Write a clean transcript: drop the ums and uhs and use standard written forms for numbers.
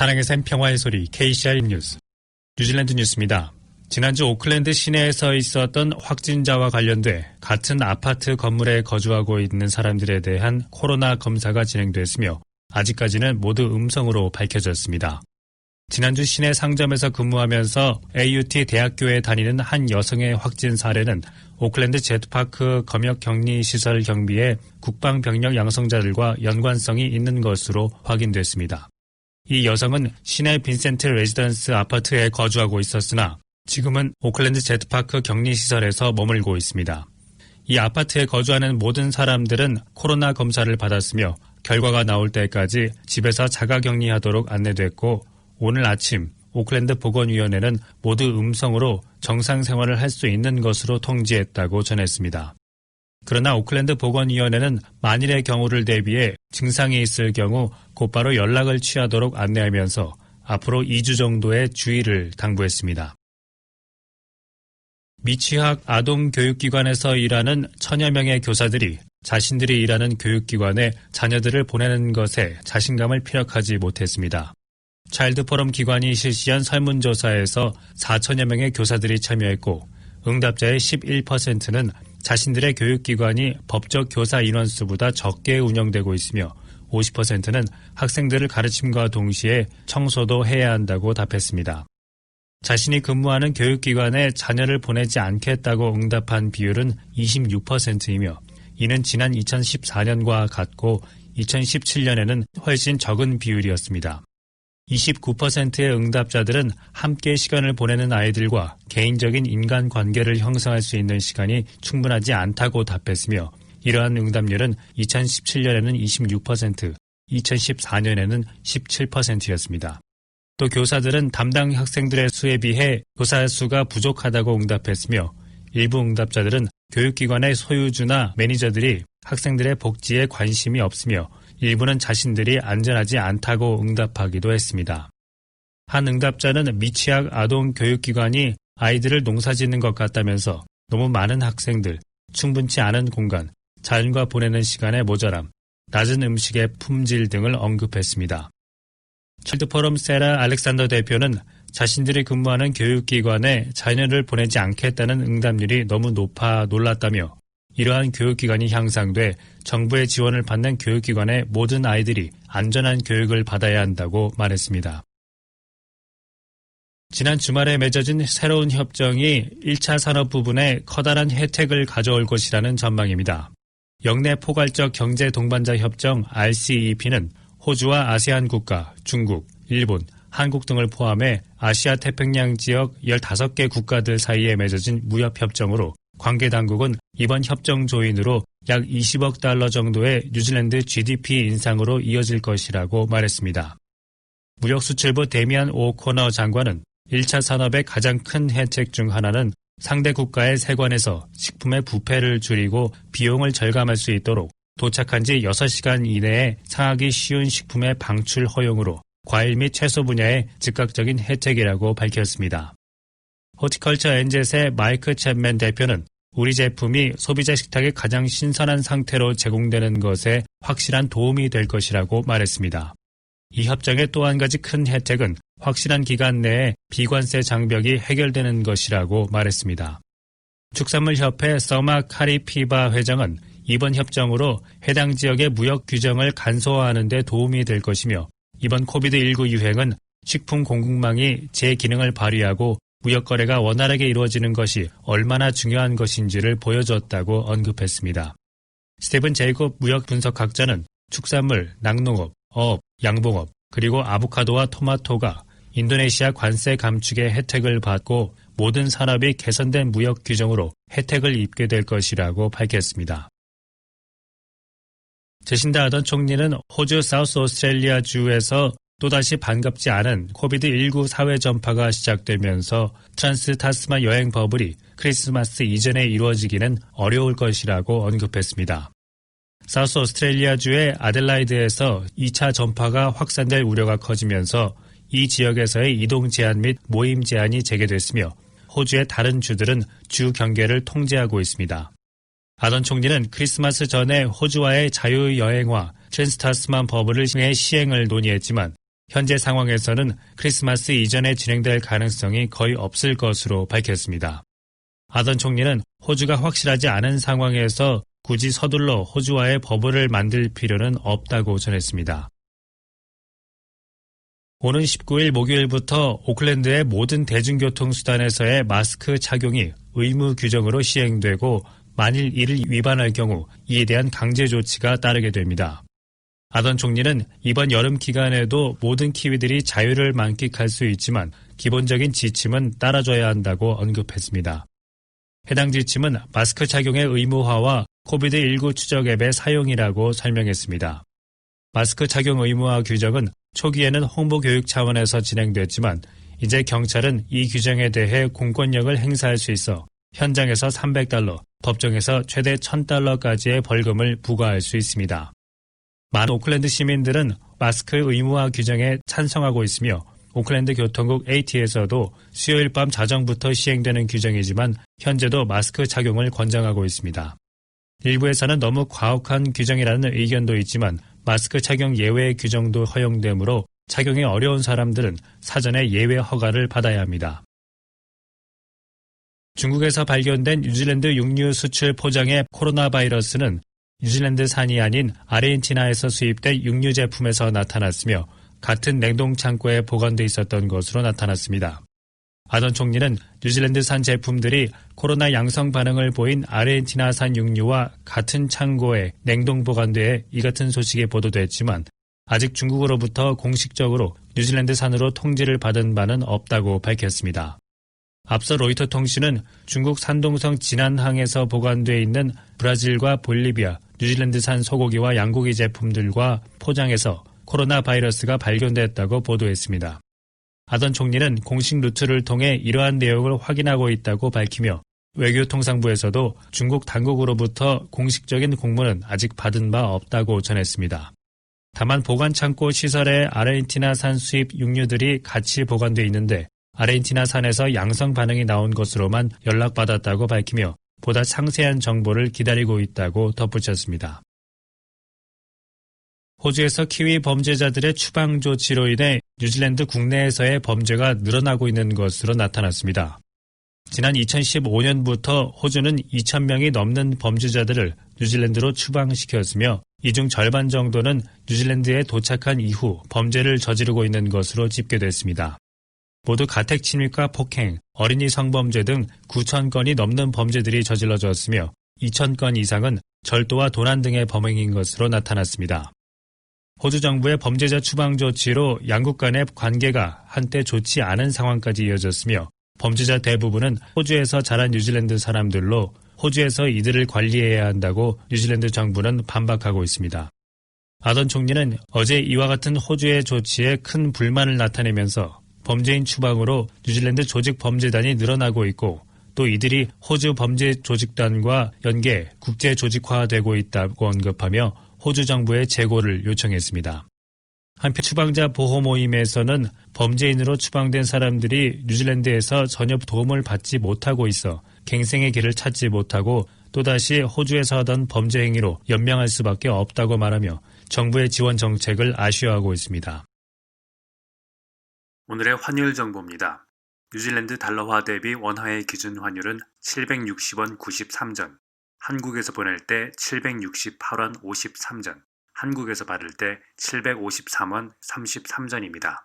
사랑의 샘 평화의 소리 KCR 뉴스. 뉴질랜드 뉴스입니다. 지난주 오클랜드 시내에서 있었던 확진자와 관련돼 같은 아파트 건물에 거주하고 있는 사람들에 대한 코로나 검사가 진행됐으며 아직까지는 모두 음성으로 밝혀졌습니다. 지난주 시내 상점에서 근무하면서 AUT 대학교에 다니는 한 여성의 확진 사례는 오클랜드 제트파크 검역격리시설 경비의 국방병력 양성자들과 연관성이 있는 것으로 확인됐습니다. 이 여성은 시내 빈센트 레지던스 아파트에 거주하고 있었으나 지금은 오클랜드 제트파크 격리시설에서 머물고 있습니다. 이 아파트에 거주하는 모든 사람들은 코로나 검사를 받았으며 결과가 나올 때까지 집에서 자가격리하도록 안내됐고 오늘 아침 오클랜드 보건위원회는 모두 음성으로 정상생활을 할 수 있는 것으로 통지했다고 전했습니다. 그러나 오클랜드 보건위원회는 만일의 경우를 대비해 증상이 있을 경우 곧바로 연락을 취하도록 안내하면서 앞으로 2주 정도의 주의를 당부했습니다. 미취학 아동교육기관에서 일하는 1000여 명의 교사들이 자신들이 일하는 교육기관에 자녀들을 보내는 것에 자신감을 피력하지 못했습니다. 차일드포럼 기관이 실시한 설문조사에서 4000여 명의 교사들이 참여했고 응답자의 11%는 자신들의 교육기관이 법적 교사 인원수보다 적게 운영되고 있으며 50%는 학생들을 가르침과 동시에 청소도 해야 한다고 답했습니다. 자신이 근무하는 교육기관에 자녀를 보내지 않겠다고 응답한 비율은 26%이며 이는 지난 2014년과 같고 2017년에는 훨씬 적은 비율이었습니다. 29%의 응답자들은 함께 시간을 보내는 아이들과 개인적인 인간관계를 형성할 수 있는 시간이 충분하지 않다고 답했으며 이러한 응답률은 2017년에는 26%, 2014년에는 17%였습니다. 또 교사들은 담당 학생들의 수에 비해 교사 수가 부족하다고 응답했으며 일부 응답자들은 교육기관의 소유주나 매니저들이 학생들의 복지에 관심이 없으며 일부는 자신들이 안전하지 않다고 응답하기도 했습니다. 한 응답자는 미취학 아동교육기관이 아이들을 농사짓는 것 같다면서 너무 많은 학생들, 충분치 않은 공간, 자연과 보내는 시간의 모자람, 낮은 음식의 품질 등을 언급했습니다. 차일드포럼 세라 알렉산더 대표는 자신들이 근무하는 교육기관에 자녀를 보내지 않겠다는 응답률이 너무 높아 놀랐다며 이러한 교육기관이 향상돼 정부의 지원을 받는 교육기관의 모든 아이들이 안전한 교육을 받아야 한다고 말했습니다. 지난 주말에 맺어진 새로운 협정이 1차 산업 부분에 커다란 혜택을 가져올 것이라는 전망입니다. 영내 포괄적 경제 동반자 협정 RCEP는 호주와 아세안 국가, 중국, 일본, 한국 등을 포함해 아시아 태평양 지역 15개 국가들 사이에 맺어진 무협협정으로 관계 당국은 이번 협정 조인으로 약 20억 달러 정도의 뉴질랜드 GDP 인상으로 이어질 것이라고 말했습니다. 무역수출부 데미안 오코너 장관은 1차 산업의 가장 큰 혜택 중 하나는 상대 국가의 세관에서 식품의 부패를 줄이고 비용을 절감할 수 있도록 도착한 지 6시간 이내에 상하기 쉬운 식품의 방출 허용으로 과일 및 채소 분야의 즉각적인 혜택이라고 밝혔습니다. 호티컬처 엔젯의 마이크 챕맨 대표는 우리 제품이 소비자 식탁에 가장 신선한 상태로 제공되는 것에 확실한 도움이 될 것이라고 말했습니다. 이 협정의 또 한 가지 큰 혜택은 확실한 기간 내에 비관세 장벽이 해결되는 것이라고 말했습니다. 축산물협회 서마 카리피바 회장은 이번 협정으로 해당 지역의 무역 규정을 간소화하는 데 도움이 될 것이며 이번 코비드19 유행은 식품 공급망이 제 기능을 발휘하고 무역 거래가 원활하게 이루어지는 것이 얼마나 중요한 것인지를 보여줬다고 언급했습니다. 스티븐 제이콥 무역 분석학자는 축산물, 낙농업, 어업, 양봉업, 그리고 아보카도와 토마토가 인도네시아 관세 감축의 혜택을 받고 모든 산업이 개선된 무역 규정으로 혜택을 입게 될 것이라고 밝혔습니다. 제신다 아던 총리는 호주 사우스 오스트레일리아 주에서 또다시 반갑지 않은 코비드19 사회 전파가 시작되면서 트란스 타스만 여행 버블이 크리스마스 이전에 이루어지기는 어려울 것이라고 언급했습니다. 사우스 오스트레일리아주의 아델라이드에서 2차 전파가 확산될 우려가 커지면서 이 지역에서의 이동 제한 및 모임 제한이 재개됐으며 호주의 다른 주들은 주 경계를 통제하고 있습니다. 아던 총리는 크리스마스 전에 호주와의 자유여행화 트랜스타스만 버블을 시행을 논의했지만 현재 상황에서는 크리스마스 이전에 진행될 가능성이 거의 없을 것으로 밝혔습니다. 아던 총리는 호주가 확실하지 않은 상황에서 굳이 서둘러 호주와의 버블을 만들 필요는 없다고 전했습니다. 오는 19일 목요일부터 오클랜드의 모든 대중교통수단에서의 마스크 착용이 의무 규정으로 시행되고 만일 이를 위반할 경우 이에 대한 강제 조치가 따르게 됩니다. 아던 총리는 이번 여름 기간에도 모든 키위들이 자유를 만끽할 수 있지만 기본적인 지침은 따라줘야 한다고 언급했습니다. 해당 지침은 마스크 착용의 의무화와 코비드19 추적 앱의 사용이라고 설명했습니다. 마스크 착용 의무화 규정은 초기에는 홍보 교육 차원에서 진행됐지만 이제 경찰은 이 규정에 대해 공권력을 행사할 수 있어 현장에서 $300, 법정에서 최대 $1,000까지의 벌금을 부과할 수 있습니다. 많은 오클랜드 시민들은 마스크 의무화 규정에 찬성하고 있으며 오클랜드 교통국 AT에서도 수요일 밤 자정부터 시행되는 규정이지만 현재도 마스크 착용을 권장하고 있습니다. 일부에서는 너무 과혹한 규정이라는 의견도 있지만 마스크 착용 예외 규정도 허용되므로 착용이 어려운 사람들은 사전에 예외 허가를 받아야 합니다. 중국에서 발견된 뉴질랜드 육류 수출 포장의 코로나 바이러스는 뉴질랜드산이 아닌 아르헨티나에서 수입된 육류 제품에서 나타났으며 같은 냉동 창고에 보관돼 있었던 것으로 나타났습니다. 아던 총리는 뉴질랜드산 제품들이 코로나 양성 반응을 보인 아르헨티나산 육류와 같은 창고에 냉동 보관돼 이 같은 소식이 보도됐지만 아직 중국으로부터 공식적으로 뉴질랜드산으로 통지를 받은 바는 없다고 밝혔습니다. 앞서 로이터 통신은 중국 산동성 진안항에서 보관돼 있는 브라질과 볼리비아, 뉴질랜드산 소고기와 양고기 제품들과 포장에서 코로나 바이러스가 발견됐다고 보도했습니다. 아던 총리는 공식 루트를 통해 이러한 내용을 확인하고 있다고 밝히며 외교통상부에서도 중국 당국으로부터 공식적인 공문은 아직 받은 바 없다고 전했습니다. 다만 보관창고 시설에 아르헨티나산 수입 육류들이 같이 보관돼 있는데 아르헨티나산에서 양성 반응이 나온 것으로만 연락받았다고 밝히며 보다 상세한 정보를 기다리고 있다고 덧붙였습니다. 호주에서 키위 범죄자들의 추방 조치로 인해 뉴질랜드 국내에서의 범죄가 늘어나고 있는 것으로 나타났습니다. 지난 2015년부터 호주는 2,000명이 넘는 범죄자들을 뉴질랜드로 추방시켰으며 이 중 절반 정도는 뉴질랜드에 도착한 이후 범죄를 저지르고 있는 것으로 집계됐습니다. 모두 가택 침입과 폭행, 어린이 성범죄 등 9,000건이 넘는 범죄들이 저질러졌으며 2,000건 이상은 절도와 도난 등의 범행인 것으로 나타났습니다. 호주 정부의 범죄자 추방 조치로 양국 간의 관계가 한때 좋지 않은 상황까지 이어졌으며 범죄자 대부분은 호주에서 자란 뉴질랜드 사람들로 호주에서 이들을 관리해야 한다고 뉴질랜드 정부는 반박하고 있습니다. 아던 총리는 어제 이와 같은 호주의 조치에 큰 불만을 나타내면서 범죄인 추방으로 뉴질랜드 조직 범죄단이 늘어나고 있고 또 이들이 호주 범죄 조직단과 연계 국제 조직화되고 있다고 언급하며 호주 정부의 재고를 요청했습니다. 한편 추방자 보호 모임에서는 범죄인으로 추방된 사람들이 뉴질랜드에서 전혀 도움을 받지 못하고 있어 갱생의 길을 찾지 못하고 또다시 호주에서 하던 범죄 행위로 연명할 수밖에 없다고 말하며 정부의 지원 정책을 아쉬워하고 있습니다. 오늘의 환율 정보입니다. 뉴질랜드 달러화 대비 원화의 기준 환율은 760원 93전, 한국에서 보낼 때 768원 53전, 한국에서 받을 때 753원 33전입니다.